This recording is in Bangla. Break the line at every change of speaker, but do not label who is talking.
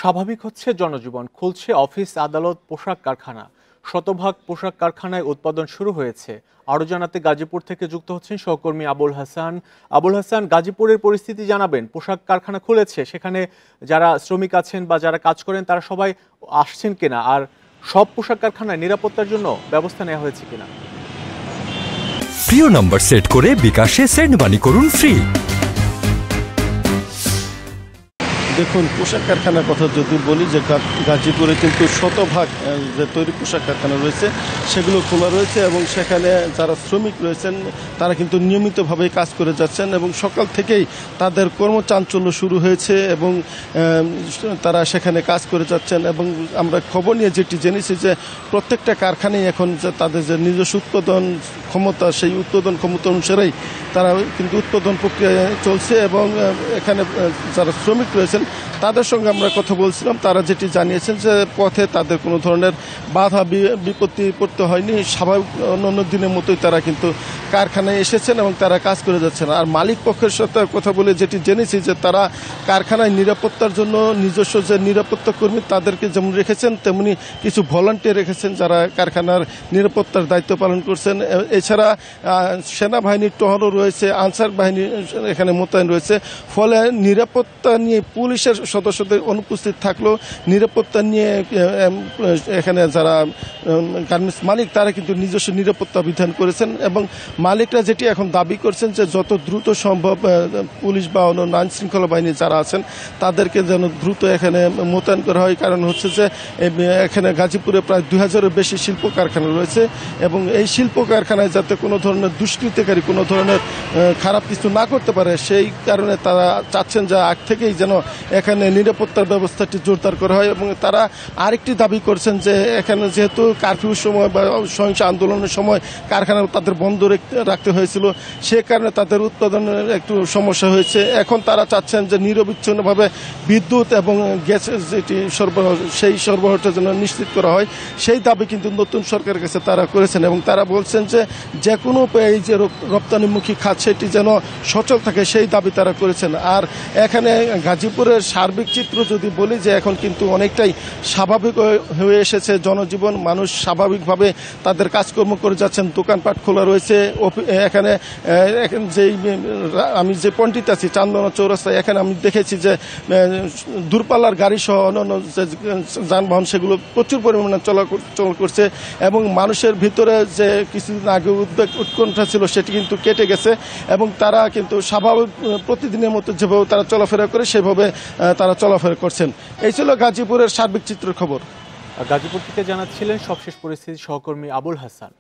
স্বাভাবিক হচ্ছে জনজীবন, খুলছে অফিস, আদালত, পোশাক কারখানা। শতভাগ পোশাক কারখানায় উৎপাদন শুরু হয়েছে। আরও জানাতে গাজীপুর থেকে যুক্ত হচ্ছেন সহকর্মী আবুল হাসান। আবুল হাসান, গাজীপুরের পরিস্থিতি জানাবেন। পোশাক কারখানা খুলেছে, সেখানে যারা শ্রমিক আছেন বা যারা কাজ করেন তারা সবাই আসছেন কিনা, আর সব পোশাক কারখানায় নিরাপত্তার জন্য ব্যবস্থা নেওয়া হয়েছে কিনা?
প্রিয় নম্বর সেট করে বিকাশে সেন্ড মানি করুন ফ্রি।
দেখুন, পোশাক কারখানার কথা যদি বলি, যে গাজীপুরে কিন্তু শতভাগ যে তৈরি পোশাক কারখানা রয়েছে সেগুলো খোলা রয়েছে এবং সেখানে যারা শ্রমিক রয়েছেন তারা কিন্তু নিয়মিতভাবে কাজ করে যাচ্ছেন এবং সকাল থেকেই তাদের কর্মচাঞ্চল্য শুরু হয়েছে এবং তারা সেখানে কাজ করে যাচ্ছেন। এবং আমরা খবর নিয়ে যেটি জেনেছি যে প্রত্যেকটা কারখানায় এখন তাদের যে নিজস্ব উৎপাদন ক্ষমতা, সেই উৎপাদন ক্ষমতা অনুসারেই তারা কিন্তু উৎপাদন প্রক্রিয়া চলছে এবং এখানে যারা শ্রমিক রয়েছেন তাদের সঙ্গে আমরা কথা বলছিলাম। তারা যেটি জানিয়েছেন যে পথে তাদের কোনো ধরনের বাধা বিপত্তি পড়তে হয়নি, স্বাভাবিক অন্যান্য দিনের মতোই তারা কিন্তু কারখানায় এসেছেন এবং তারা কাজ করে যাচ্ছেন। আর মালিক পক্ষের সাথে কথা বলে যেটি জেনেছি যে তারা কারখানায় নিরাপত্তার জন্য নিজস্ব যে নিরাপত্তা কর্মী তাদেরকে যেমন রেখেছেন, তেমনি কিছু ভলান্টিয়ার রেখেছেন যারা কারখানার নিরাপত্তার দায়িত্ব পালন করছেন। এছাড়া সেনাবাহিনীর টহলও রয়েছে, আনসার বাহিনী এখানে মোতায়েন রয়েছে। ফলে নিরাপত্তা নিয়ে পুলিশের সদস্যদের অনুপস্থিত থাকলেও নিরাপত্তা নিয়ে এখানে যারা গার্মেন্টস মালিক তারা কিন্তু নিজস্ব নিরাপত্তা বিধান করেছেন এবং মালিকরা যেটি এখন দাবি করছেন যে যত দ্রুত সম্ভব পুলিশ বা অন্যান্য আইন শৃঙ্খলা বাহিনী যারা আছেন তাদেরকে যেন দ্রুত এখানে মোতায়েন করা হয়। কারণ হচ্ছে যে এখানে গাজীপুরে প্রায় 2000-এর বেশি শিল্প কারখানা রয়েছে এবং এই শিল্প কারখানায় যাতে কোনো ধরনের দুষ্কৃতিকারী কোনো ধরনের খারাপ কিছু না করতে পারে, সেই কারণে তারা চাচ্ছেন যে আগ থেকেই যেন এখানে নিরাপত্তার ব্যবস্থাটি জোরদার করা হয়। এবং তারা আরেকটি দাবি করছেন যে এখানে যেহেতু কারফিউর সময় বা সহিংস আন্দোলনের সময় কারখানা তাদের বন্ধ রাখতে হয়েছিল, সে কারণে তাদের উৎপাদনের একটু সমস্যা হয়েছে। এখন তারা চাচ্ছেন যে নিরবিচ্ছিন্নভাবে বিদ্যুৎ এবং গ্যাসের যেটি সরবরাহ, সেই সরবরাহটা যেন নিশ্চিত করা হয়, সেই দাবি কিন্তু নতুন সরকারের কাছে তারা করেছেন। এবং তারা বলছেন যে কোনো এই যে রপ্তানিমুখী খাত সেটি যেন সচল থাকে, সেই দাবি তারা করেছেন। আর এখানে গাজীপুরের সার্বিক চিত্র যদি বলি, যে এখন কিন্তু অনেকটাই স্বাভাবিক হয়ে এসেছে জনজীবন, মানুষ স্বাভাবিকভাবে তাদের কাজকর্ম করে যাচ্ছেন, দোকানপাট খোলা রয়েছে। এখানে যেই আমি যে পয়েন্টটিতে আছি চান্দনা চৌরাস্তায়, এখানে আমি দেখেছি যে দূরপাল্লার গাড়ি সহ অন্যান্য যে যানবাহন সেগুলো প্রচুর পরিমাণে চলাচল করছে এবং মানুষের ভিতরে যে কিছুদিন আগে উদ্বেগ উৎকণ্ঠা ছিল সেটি কিন্তু কেটে গেছে এবং তারা কিন্তু স্বাভাবিক প্রতিদিনের মতো যেভাবে তারা চলাফেরা করে সেভাবে তারা চলাফেরা করছেন। এই ছিল গাজীপুরের সার্বিক চিত্রের খবর।
গাজীপুর থেকে জানাচ্ছিলেন সবশেষ পরিস্থিতি সহকর্মী আবুল হাসান।